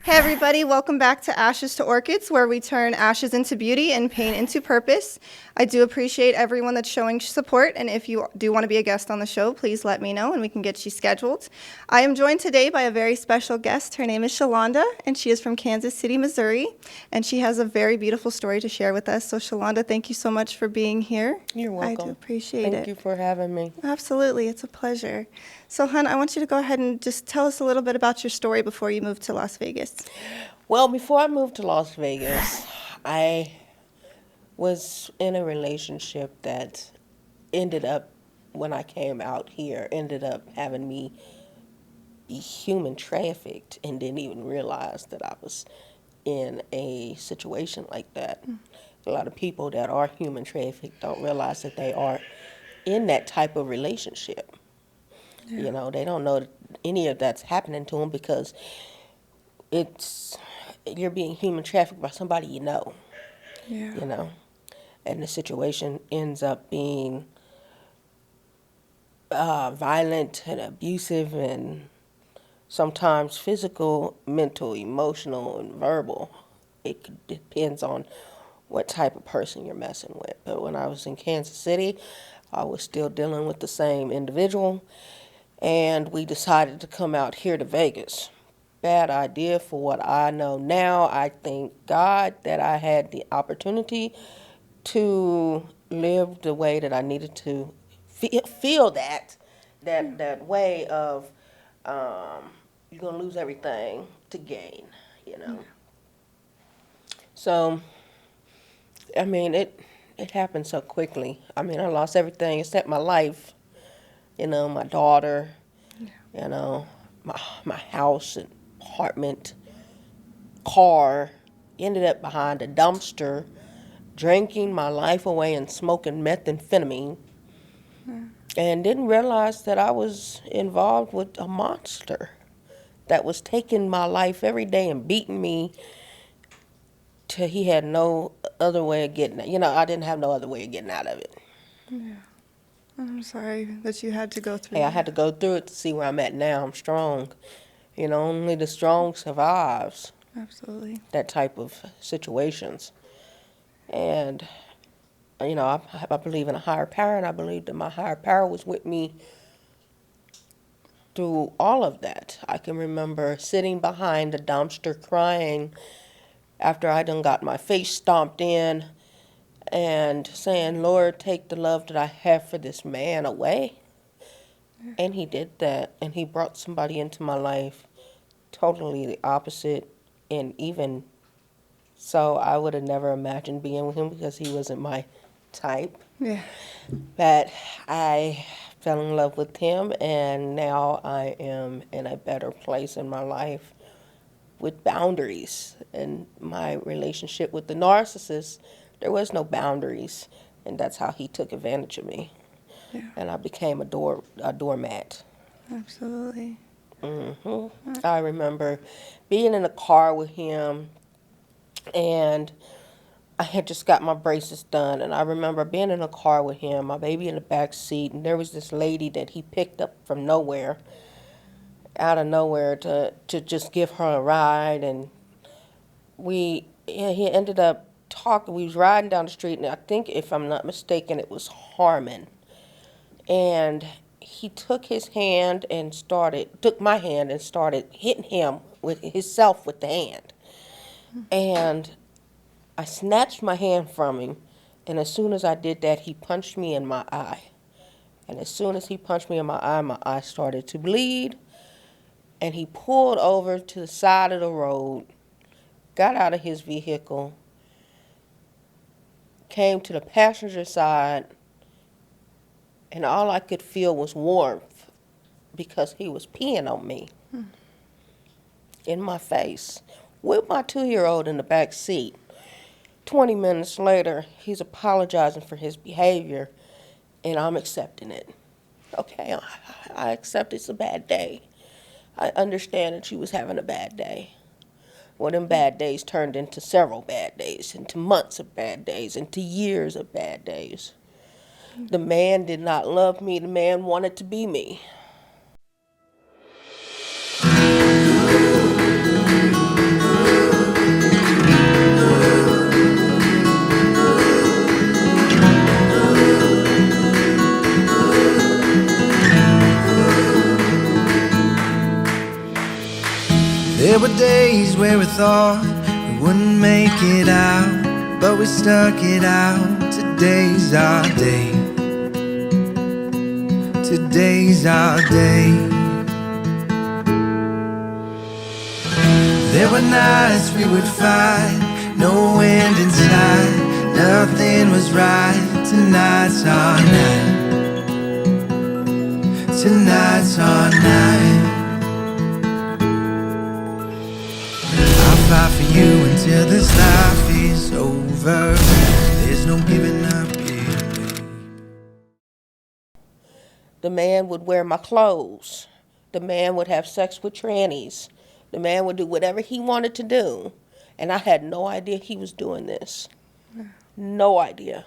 Hey everybody, welcome back to Ashes to Orchids, where we turn ashes into beauty and pain into purpose. I do appreciate everyone that's showing support, and if you do want to be a guest on the show, please let me know and we can get you scheduled. I am joined today by a very special guest. Her name is Shalonda, and she is from Kansas City, Missouri, and she has a very beautiful story to share with us. So Shalonda, thank you so much for being here. You're welcome. I do appreciate it. Thank you for having me. Absolutely, it's a pleasure. So, Hun, I want you to go ahead and just tell us a little bit about your story before you moved to Las Vegas. Well, before I moved to Las Vegas, I was in a relationship that ended up, when I came out here, ended up having me be human trafficked and didn't even realize that I was in a situation like that. A lot of people that are human trafficked don't realize that they are in that type of relationship. Yeah. You know, they don't know that any of that's happening to them because you're being human trafficked by somebody you know. Yeah. You know, and the situation ends up being violent and abusive and sometimes physical, mental, emotional, and verbal. It depends on what type of person you're messing with. But when I was in Kansas City, I was still dealing with the same individual, and we decided to come out here to Vegas. Bad idea for what I know now. I thank God that I had the opportunity to live the way that I needed to feel that way of you're going to lose everything to gain, you know. So, I mean, it happened so quickly. I mean, I lost everything except my life, you know, my daughter, you know, my house and apartment, car. Ended up behind a dumpster, drinking my life away and smoking methamphetamine, and didn't realize that I was involved with a monster that was taking my life every day and beating me till he had no other way of getting it. You know, I didn't have no other way of getting out of it. Yeah. I'm sorry that you had to go through Hey, that. I had to go through it to see where I'm at now. I'm strong. You know, only the strong survives. Absolutely. That type of situations. And, you know, I believe in a higher power, and I believe that my higher power was with me through all of that. I can remember sitting behind the dumpster crying after I done got my face stomped in and saying, Lord, take the love that I have for this man away. And he did that, and he brought somebody into my life totally the opposite, and even so I would have never imagined being with him because he wasn't my type. Yeah. But I fell in love with him, and now I am in a better place in my life with boundaries. In my relationship with the narcissist, there was no boundaries, and that's how he took advantage of me. Yeah. And I became a doormat. Absolutely. I remember being in a car with him, and I had just got my braces done, and I remember being in a car with him, my baby in the back seat, and there was this lady that he picked up from nowhere, out of nowhere, to just give her a ride, and he ended up talking. We was riding down the street, and I think, if I'm not mistaken, it was Harmon, and he took my hand and started hitting him with himself with the hand, and I snatched my hand from him, and as soon as I did that, he punched me in my eye. And as soon as he punched me in my eye started to bleed, and he pulled over to the side of the road, got out of his vehicle, came to the passenger side, and all I could feel was warmth because he was peeing on me in my face with my 2-year-old in the back seat. 20 minutes later, he's apologizing for his behavior, and I'm accepting it. Okay, I accept it's a bad day. I understand that she was having a bad day. Well, them bad days turned into several bad days, into months of bad days, into years of bad days. The man did not love me. The man wanted to be me. There were days where we thought we wouldn't make it out, but we stuck it out. Today's our day. Today's our day. There were nights we would fight, no end in sight, nothing was right. Tonight's our night. Tonight's our night. I'll fight for you until this life is over. There's no giving up here, babe. The man would wear my clothes. The man would have sex with trannies. The man would do whatever he wanted to do. And I had no idea he was doing this. No idea.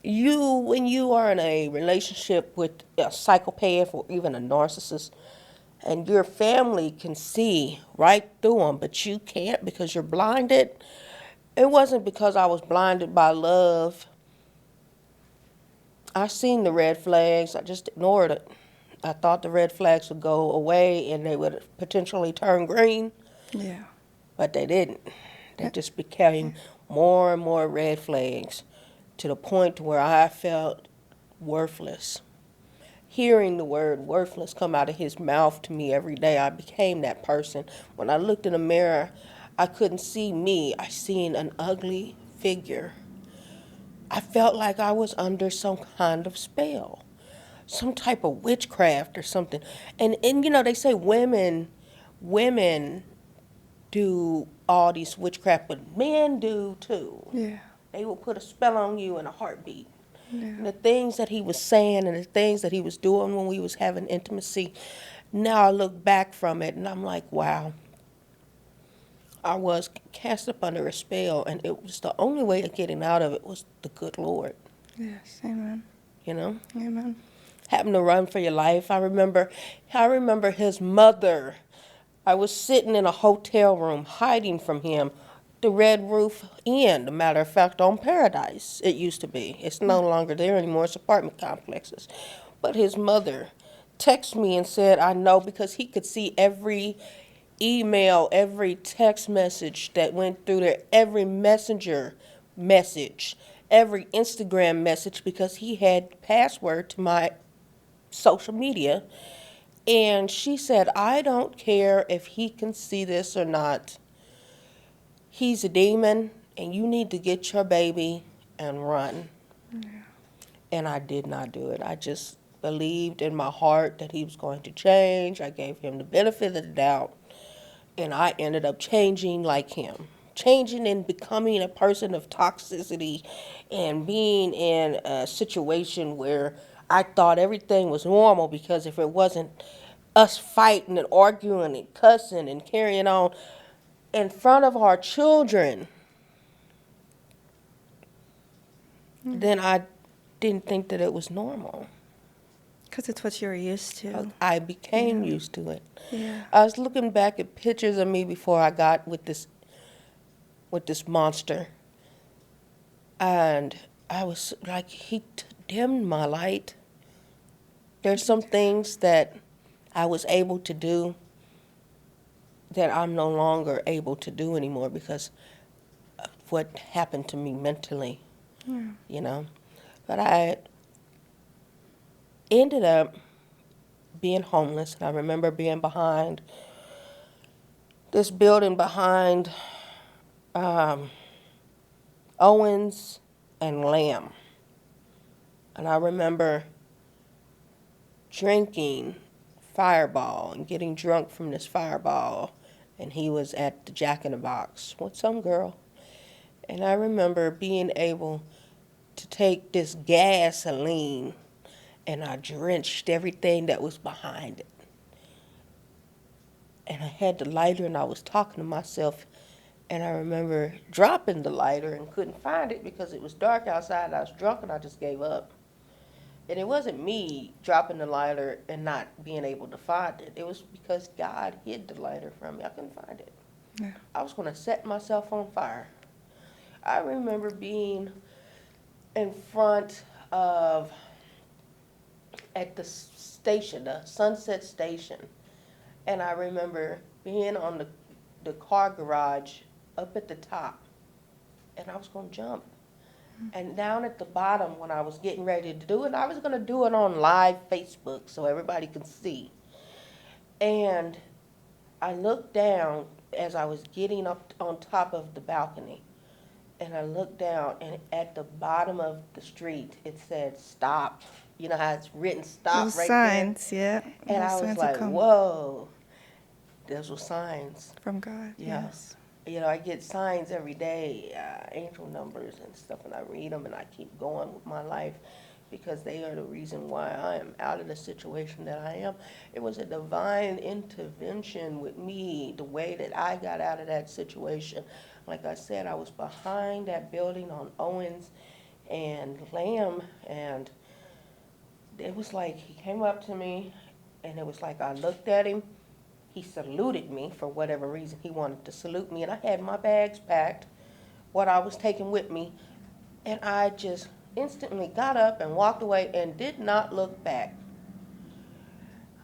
When you are in a relationship with a psychopath or even a narcissist, and your family can see right through them, but you can't because you're blinded. It wasn't because I was blinded by love. I seen the red flags. I just ignored it. I thought the red flags would go away and they would potentially turn green. Yeah. But they didn't. They just became more and more red flags to the point where I felt worthless. Hearing the word worthless come out of his mouth to me every day, I became that person. When I looked in the mirror, I couldn't see me. I seen an ugly figure. I felt like I was under some kind of spell, some type of witchcraft or something. And you know, they say women do all these witchcraft, but men do too. Yeah. They will put a spell on you in a heartbeat. Yeah. And the things that he was saying and the things that he was doing when we was having intimacy, now I look back from it and I'm like, wow. I was cast up under a spell, and it was the only way of getting out of it was the good Lord. Yes. Amen. You know? Amen. Having to run for your life. I remember his mother. I was sitting in a hotel room hiding from him. The Red Roof Inn, a matter of fact, on Paradise. It used to be. It's no longer there anymore. It's apartment complexes. But his mother texted me and said, I know, because he could see every email, every text message that went through there, every messenger message, every Instagram message, because he had password to my social media. And she said, I don't care if he can see this or not. He's a demon, and you need to get your baby and run. Yeah. And I did not do it. I just believed in my heart that he was going to change. I gave him the benefit of the doubt, and I ended up changing like him. Changing and becoming a person of toxicity and being in a situation where I thought everything was normal, because if it wasn't us fighting and arguing and cussing and carrying on in front of our children, then I didn't think that it was normal. Because it's what you're used to. I became used to it. Yeah. I was looking back at pictures of me before I got with this monster, and I was like, he dimmed my light. There's some things that I was able to do that I'm no longer able to do anymore because of what happened to me mentally, you know. But I ended up being homeless. I remember being behind this building behind Owens and Lamb. And I remember drinking Fireball and getting drunk from this Fireball. And he was at the Jack in the Box with some girl. And I remember being able to take this gasoline, and I drenched everything that was behind it. And I had the lighter, and I was talking to myself, and I remember dropping the lighter and couldn't find it because it was dark outside. I was drunk, and I just gave up. And it wasn't me dropping the lighter and not being able to find it. It was because God hid the lighter from me. I couldn't find it. Yeah. I was going to set myself on fire. I remember being in front of, at the station, the Sunset Station, and I remember being on the car garage up at the top, and I was going to jump. And down at the bottom, when I was getting ready to do it, I was going to do it on live Facebook so everybody could see. And I looked down as I was getting up on top of the balcony. And I looked down, and at the bottom of the street, it said, "Stop." You know how it's written, "Stop," Those right signs, yeah. there? And Those I was signs like, will come whoa. Those were signs. from God, Yeah. yes. You know, I get signs every day, angel numbers and stuff, and I read them, and I keep going with my life because they are the reason why I am out of the situation that I am. It was a divine intervention with me, the way that I got out of that situation. Like I said, I was behind that building on Owens and Lamb, and it was like he came up to me, and it was like I looked at him. He saluted me for whatever reason. He wanted to salute me, and I had my bags packed, what I was taking with me, and I just instantly got up and walked away and did not look back.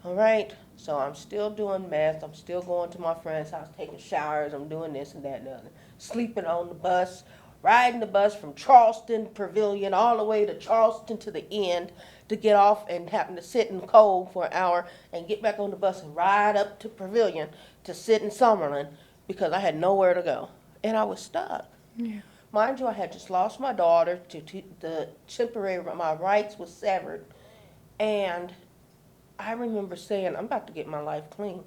All right, so I'm still doing meth. I'm still going to my friend's house, taking showers. I'm doing this and that and the other. Sleeping on the bus, riding the bus from Charleston Pavilion all the way to Charleston to the end to get off and happen to sit in the cold for an hour and get back on the bus and ride up to Pavilion to sit in Summerlin because I had nowhere to go. And I was stuck. Yeah. Mind you, I had just lost my daughter to the temporary, my rights was severed. And I remember saying, I'm about to get my life clean.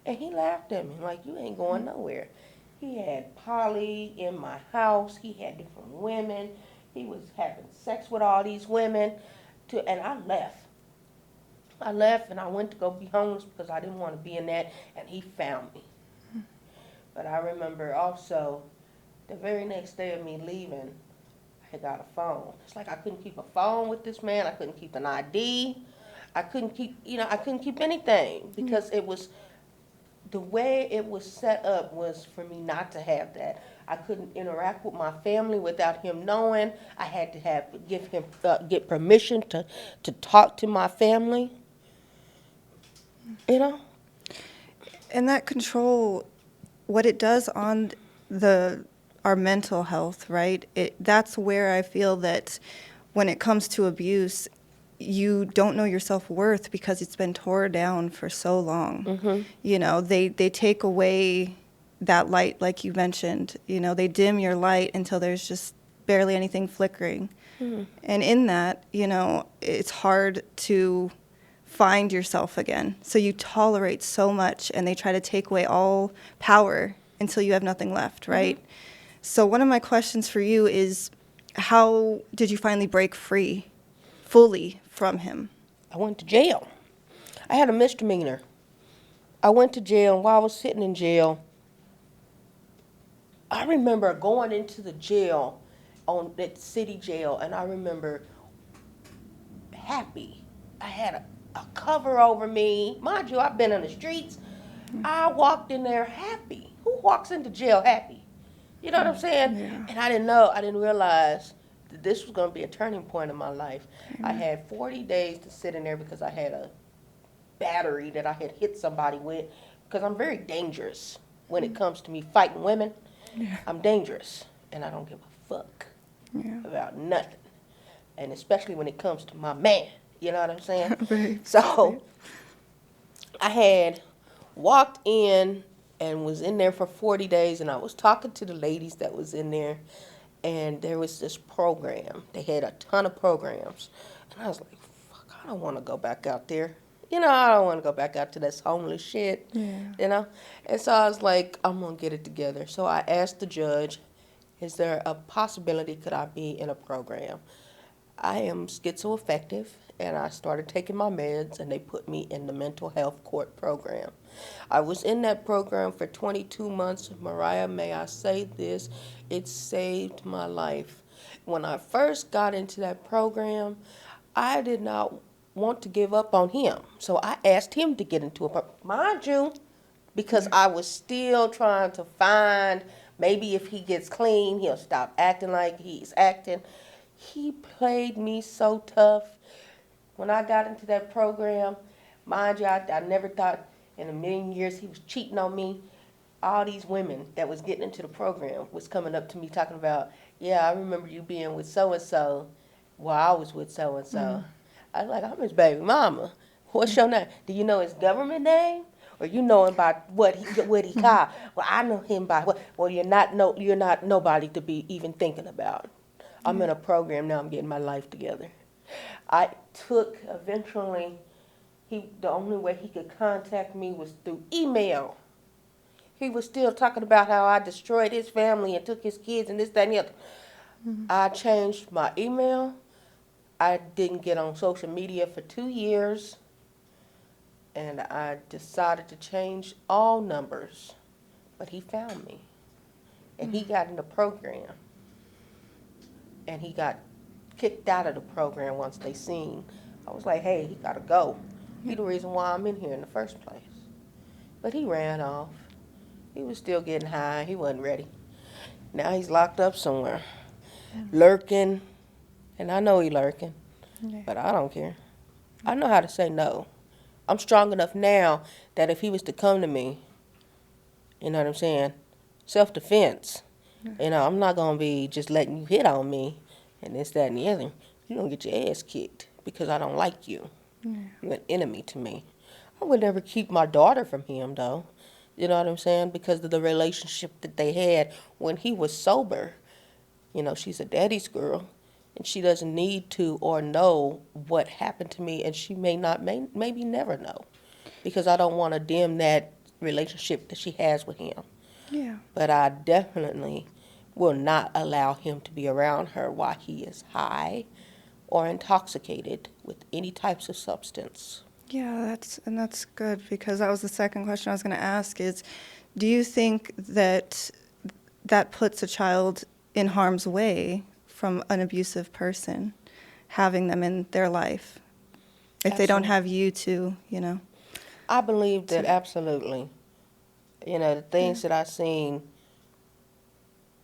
And he laughed at me like, you ain't going nowhere. He had poly in my house. He had different women. He was having sex with all these women. And I left. I left and I went to go be homeless because I didn't want to be in that. And he found me. But I remember also the very next day of me leaving, I got a phone. It's like I couldn't keep a phone with this man. I couldn't keep an ID. I couldn't keep anything because it was, the way it was set up was for me not to have that. I couldn't interact with my family without him knowing. I had to get permission to talk to my family. You know? And that control, what it does on our mental health, right? That's where I feel that when it comes to abuse, you don't know your self-worth because it's been torn down for so long. Mm-hmm. You know, they take away that light, like you mentioned. You know, they dim your light until there's just barely anything flickering. Mm-hmm. And in that, you know, it's hard to find yourself again. So you tolerate so much, and they try to take away all power until you have nothing left, right? Mm-hmm. So one of my questions for you is, how did you finally break free fully from him? I went to jail. I had a misdemeanor. I went to jail, and while I was sitting in jail, I remember going into the jail, on that city jail, and I remember happy. I had a cover over me. Mind you, I've been on the streets. I walked in there happy. Who walks into jail happy? You know what I'm saying? Yeah. And I didn't realize that this was going to be a turning point in my life. Mm-hmm. I had 40 days to sit in there because I had a battery that I had hit somebody with, because I'm very dangerous when it comes to me fighting women. Yeah. I'm dangerous, and I don't give a fuck about nothing, and especially when it comes to my man. You know what I'm saying? Very So I had walked in and was in there for 40 days, and I was talking to the ladies that was in there, and there was this program. They had a ton of programs, and I was like, fuck, I don't want to go back out there. You know, I don't want to go back out to this homeless shit, you know? And so I was like, I'm going to get it together. So I asked the judge, is there a possibility could I be in a program? I am schizoaffective, and I started taking my meds, and they put me in the mental health court program. I was in that program for 22 months. Mariah, may I say this? It saved my life. When I first got into that program, I did not want to give up on him. So I asked him to get into a, mind you, because I was still trying to find, maybe if he gets clean, he'll stop acting like he's acting. He played me so tough. When I got into that program, mind you, I never thought in a million years he was cheating on me. All these women that was getting into the program was coming up to me talking about, yeah, I remember you being with so-and-so while I was with so-and-so. I was like, I'm his baby mama. What's your name? Do you know his government name? Or you know him by what he called? Well, I know him by what? Well, you're not nobody to be even thinking about. I'm in a program now. I'm getting my life together. I took eventually. The only way he could contact me was through email. He was still talking about how I destroyed his family and took his kids and this, that, and the other. I changed my email. I didn't get on social media for 2 years. And I decided to change all numbers. But he found me. And he got in the program. And he got kicked out of the program once they seen. I was like, hey, he got to go. He the reason why I'm in here in the first place. But he ran off. He was still getting high. He wasn't ready. Now he's locked up somewhere. Lurking. And I know he lurking. But I don't care. I know how to say no. I'm strong enough now that if he was to come to me, you know what I'm saying, self-defense, you know, I'm not going to be just letting you hit on me and this, that, and the other. You're going to get your ass kicked because I don't like you. You're an enemy to me. I would never keep my daughter from him, though. You know what I'm saying? Because of the relationship that they had when he was sober. You know, she's a daddy's girl. And she doesn't need to or know what happened to me, and she maybe never know, because I don't want to dim that relationship that she has with him. Yeah. But I definitely will not allow him to be around her while he is high or intoxicated with any types of substance. Yeah, that's good, because that was the second question I was going to ask is, do you think that puts a child in harm's way from an abusive person, having them in their life, if they don't have you to, you know? I believe that absolutely. You know, the things that I seen,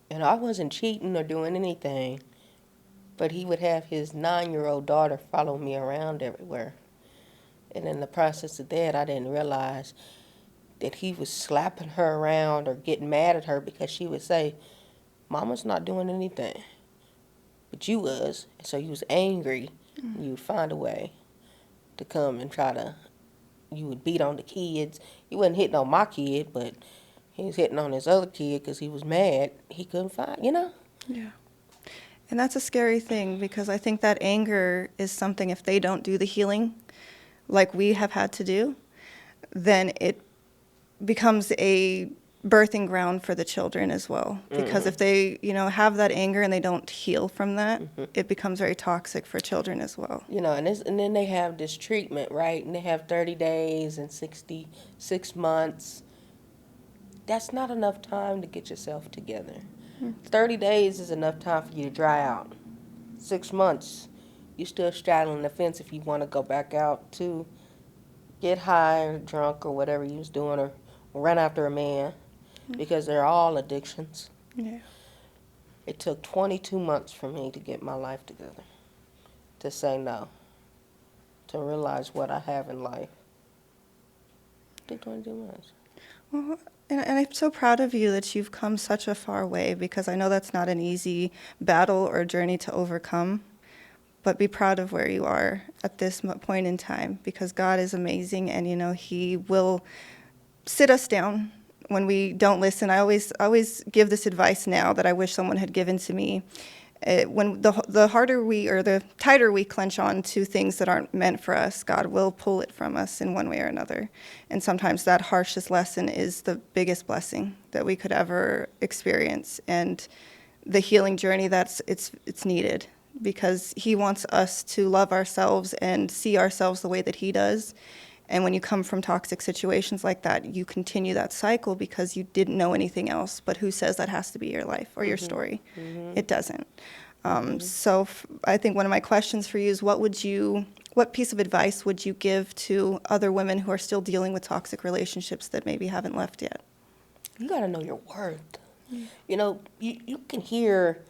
and I wasn't cheating or doing anything, but he would have his 9-year-old daughter follow me around everywhere. And in the process of that, I didn't realize that he was slapping her around or getting mad at her because she would say, Mama's not doing anything. But you was. And so you was angry. And you would find a way to come and you would beat on the kids. He wasn't hitting on my kid, but he was hitting on his other kid because he was mad. He couldn't find, you know? Yeah. And that's a scary thing, because I think that anger is something, if they don't do the healing like we have had to do, then it becomes a birthing ground for the children as well. Because if they, you know, have that anger and they don't heal from that, it becomes very toxic for children as well. You know, and then they have this treatment, right? And they have 30 days and 66 months. That's not enough time to get yourself together. 30 days is enough time for you to dry out. 6 months, you're still straddling the fence if you want to go back out to get high or drunk or whatever you was doing, or run after a man, because they're all addictions. Yeah. It took 22 months for me to get my life together, to say no, to realize what I have in life. It took 22 months. Well, and I'm so proud of you that you've come such a far way, because I know that's not an easy battle or journey to overcome. But be proud of where you are at this point in time, because God is amazing, and, you know, He will sit us down when we don't listen. I always give this advice now that I wish someone had given to me. When the harder or the tighter we clench on to things that aren't meant for us, God will pull it from us in one way or another. And sometimes that harshest lesson is the biggest blessing that we could ever experience, and the healing journey it's needed, because He wants us to love ourselves and see ourselves the way that He does. And when you come from toxic situations like that, you continue that cycle because you didn't know anything else. But who says that has to be your life or your story? It doesn't. So I think one of my questions for you is, what piece of advice would you give to other women who are still dealing with toxic relationships that maybe haven't left yet? You got to know your worth. You know, you can hear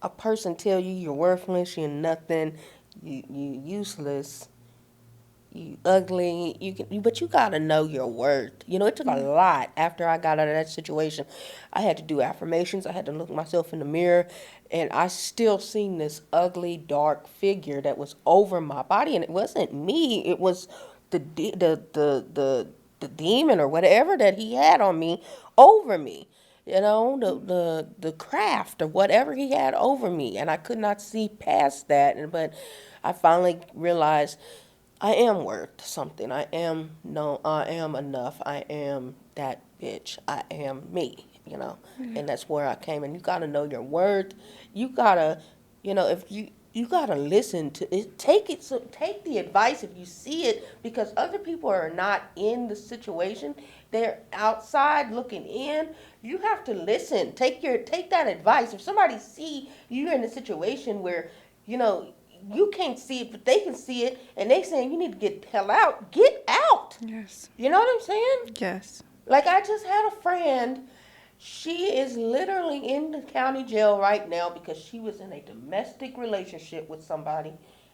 a person tell you you're worthless, you're nothing, you useless, you ugly, but you gotta know your worth. It took a lot after I got out of that situation. I had to do affirmations. I had to look myself in the mirror, and I still seen this ugly, dark figure that was over my body, and it wasn't me. It was the demon or whatever that he had on me, over me. The craft or whatever he had over me, and I could not see past that. But I finally realized I am worth something. I am enough. I am that bitch. I am me, And that's where I came. And you gotta know your worth. You gotta, if you gotta listen to it. Take the advice if you see it, because other people are not in the situation. They're outside looking in. You have to listen. Take that advice. If somebody see you in a situation where, you can't see it, but they can see it, and they saying you need to get the hell out. Get out. Yes. You know what I'm saying? Yes. Like, I just had a friend. She is literally in the county jail right now because she was in a domestic relationship with somebody,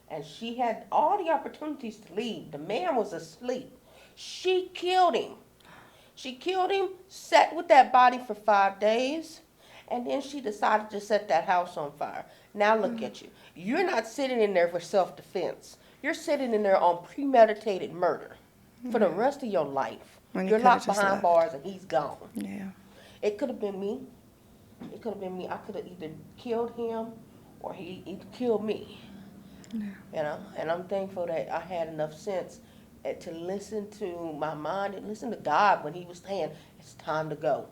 and she had all the opportunities to leave. The man was asleep. She killed him. Sat with that body for 5 days, and then she decided to set that house on fire. Now look at you. You're not sitting in there for self-defense. You're sitting in there on premeditated murder for the rest of your life. When you You're coulda locked just behind left. bars and he's gone. Yeah. It could have been me. I could have either killed him or he killed me. Yeah. And I'm thankful that I had enough sense to listen to my mind and listen to God when he was saying, it's time to go.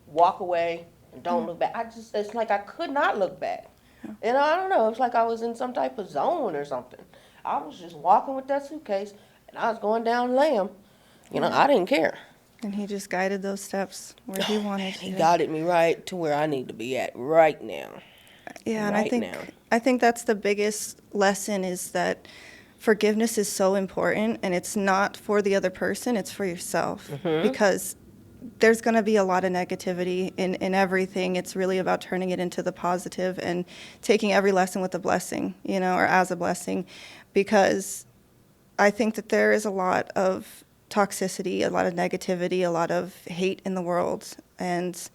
Walk away and don't look back. It's like I could not look back. I don't know, it's like I was in some type of zone or something. I was just walking with that suitcase and I was going down Lamb. I didn't care. And he just guided those steps where he wanted He to. guided me right to where I need to be at right now. Yeah, and right now. I think that's the biggest lesson, is that forgiveness is so important, and it's not for the other person, it's for yourself. Because there's going to be a lot of negativity in everything. It's really about turning it into the positive and taking every lesson with a blessing, or as a blessing, because I think that there is a lot of toxicity, a lot of negativity, a lot of hate in the world, and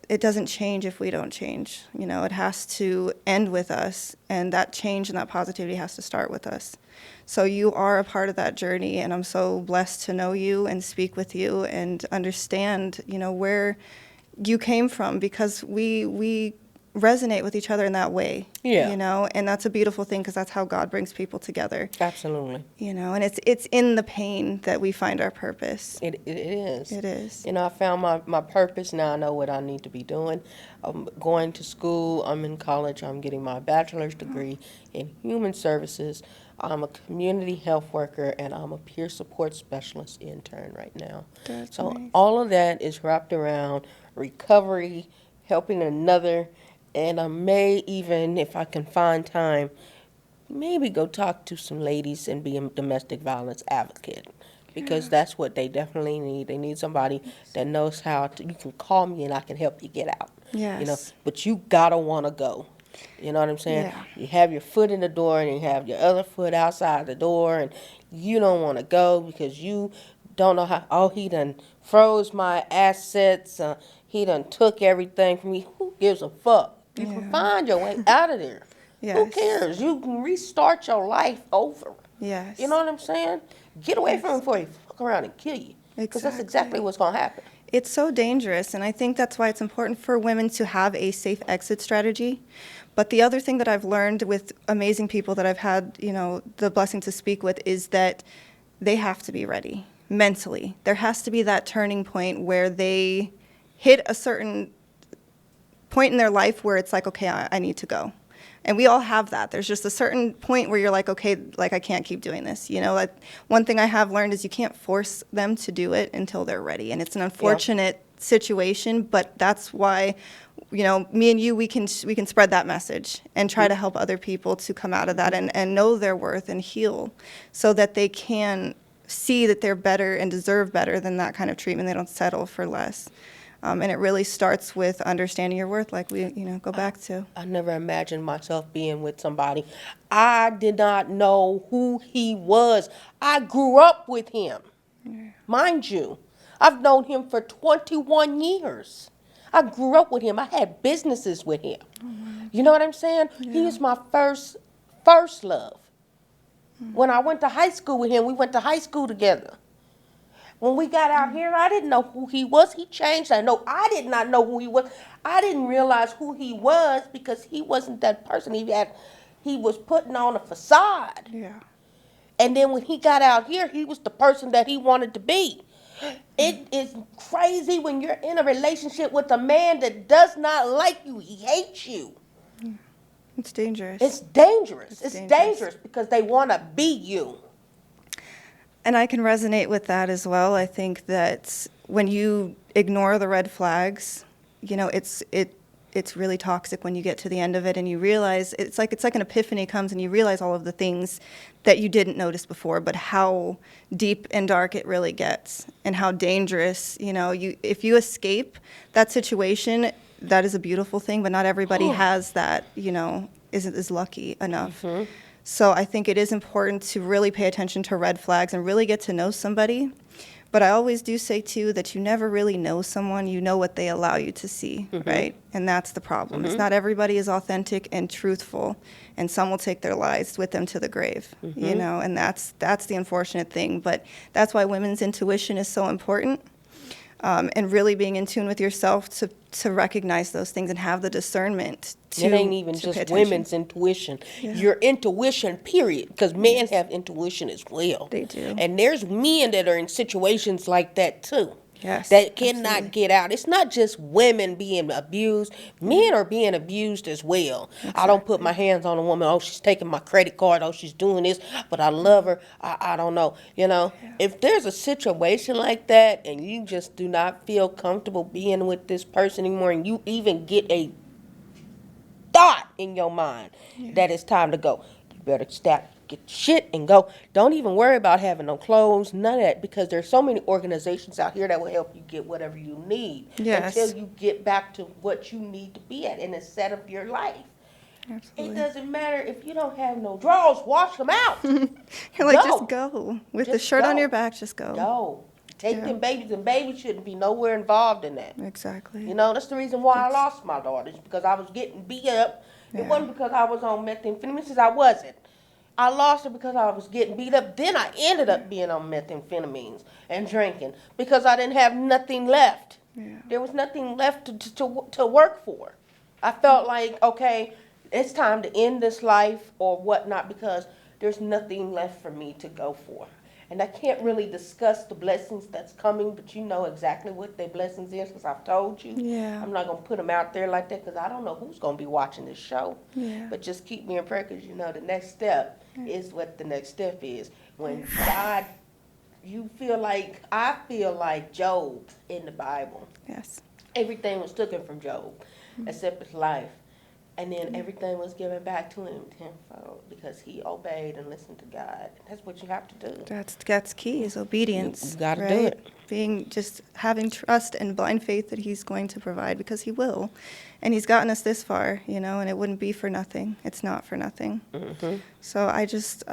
it doesn't change if we don't change. It has to end with us, and that change and that positivity has to start with us. So you are a part of that journey, and I'm so blessed to know you and speak with you and understand, where you came from, because we resonate with each other in that way. Yeah. And that's a beautiful thing, because that's how God brings people together. Absolutely. And it's in the pain that we find our purpose. It is. It is. I found my purpose. Now I know what I need to be doing. I'm going to school. I'm in college. I'm getting my bachelor's degree in human services. I'm a community health worker, and I'm a peer support specialist intern right now. That's so nice. all of that is wrapped around recovery, helping another, and I may even, if I can find time, maybe go talk to some ladies and be a domestic violence advocate, because that's what they definitely need. They need somebody that knows how to. You can call me and I can help you get out. Yes. But you gotta want to go. You know what I'm saying? Yeah. You have your foot in the door and you have your other foot outside the door, and you don't want to go because you don't know how. Oh, he done froze my assets. He done took everything from me. Who gives a fuck? You can find your way out of there. Yes. Who cares? You can restart your life over. Yes. You know what I'm saying? Get away from him before he fuck around and kill you. Because that's exactly what's going to happen. It's so dangerous, and I think that's why it's important for women to have a safe exit strategy. But the other thing that I've learned with amazing people that I've had, the blessing to speak with, is that they have to be ready mentally. There has to be that turning point where they hit a certain point in their life where it's like, okay, I need to go. And we all have that. There's just a certain point where you're like, okay, like I can't keep doing this. Like one thing I have learned is you can't force them to do it until they're ready. And it's an unfortunate situation, but that's why, me and you, we can spread that message and try to help other people to come out of that and know their worth and heal, so that they can see that they're better and deserve better than that kind of treatment. They don't settle for less. And it really starts with understanding your worth, like we, go back to. I never imagined myself being with somebody. I did not know who he was. I grew up with him. Mind you, I've known him for 21 years. I grew up with him. I had businesses with him. You know what I'm saying? Yeah. He was my first love. When I went to high school with him, we went to high school together. When we got out here, I didn't know who he was. He changed. I did not know who he was. I didn't realize who he was because he wasn't that person. He was putting on a facade. Yeah. And then when he got out here, he was the person that he wanted to be. It is crazy when you're in a relationship with a man that does not like you. He hates you. It's dangerous. It's dangerous. It's dangerous because they want to be you. And I can resonate with that as well. I think that when you ignore the red flags, it's really toxic when you get to the end of it and you realize it's like an epiphany comes and you realize all of the things that you didn't notice before, but how deep and dark it really gets and how dangerous, if you escape that situation, that is a beautiful thing, but not everybody has that, is lucky enough. Mm-hmm. So I think it is important to really pay attention to red flags and really get to know somebody. But I always do say, too, that you never really know someone. You know what they allow you to see, right? And that's the problem. It's not everybody is authentic and truthful, and some will take their lies with them to the grave, and that's the unfortunate thing. But that's why women's intuition is so important, and really being in tune with yourself to recognize those things and have the discernment to It ain't even just women's intuition. Yeah. Your intuition, period. Because men have intuition as well. They do. And there's men that are in situations like that too. Yes. That cannot get out. It's not just women being abused. Men are being abused as well. Exactly. I don't put my hands on a woman. Oh, she's taking my credit card. Oh, she's doing this. But I love her. I don't know. Yeah. If there's a situation like that and you just do not feel comfortable being with this person anymore and you even get a thought in your mind that it's time to go, you better stop. Get shit and go. Don't even worry about having no clothes, none of that, because there's so many organizations out here that will help you get whatever you need until you get back to what you need to be at in a set of your life. Absolutely. It doesn't matter if you don't have no drawers, wash them out. You're like, just go. With the shirt on your back, just go. Go. Take them babies, and babies shouldn't be nowhere involved in that. Exactly. That's the reason why I lost my daughters, because I was getting beat up. It wasn't because I was on methamphetamines, I wasn't. I lost her because I was getting beat up. Then I ended up being on methamphetamines and drinking because I didn't have nothing left. Yeah. There was nothing left to work for. I felt like, okay, it's time to end this life or whatnot because there's nothing left for me to go for. And I can't really discuss the blessings that's coming, but you know exactly what their blessings is because I've told you. Yeah. I'm not going to put them out there like that because I don't know who's going to be watching this show. Yeah. But just keep me in prayer because the next step is what the next step is. When God, I feel like Job in the Bible. Yes. Everything was taken from Job except his life. And then everything was given back to him tenfold because he obeyed and listened to God. That's what you have to do. That's key, is obedience. You got to do it. Just having trust and blind faith that he's going to provide because he will. And he's gotten us this far, and it wouldn't be for nothing. It's not for nothing. Mm-hmm. So I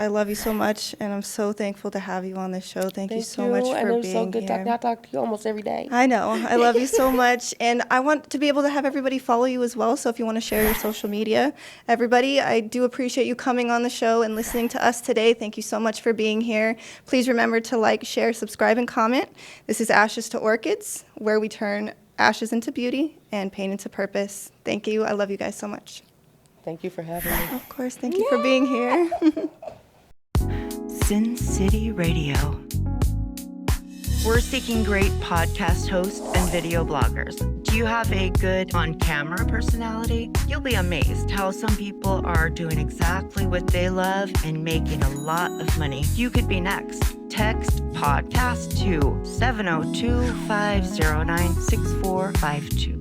love you so much, and I'm so thankful to have you on this show. Thank you so much for being here. It was so good talking. I talk to you almost every day. I know. I love you so much. And I want to be able to have everybody follow you as well. So if you want to share your social media, everybody, I do appreciate you coming on the show and listening to us today. Thank you so much for being here. Please remember to like, share, subscribe, and comment. This is Ashes to Orchids, where we turn ashes into beauty and pain into purpose. Thank you. I love you guys so much. Thank you for having me. Of course. Thank you for being here. CITY Radio. We're seeking great podcast hosts and video bloggers. Do you have a good on-camera personality? You'll be amazed how some people are doing exactly what they love and making a lot of money. You could be next. Text podcast to 702-509-6452.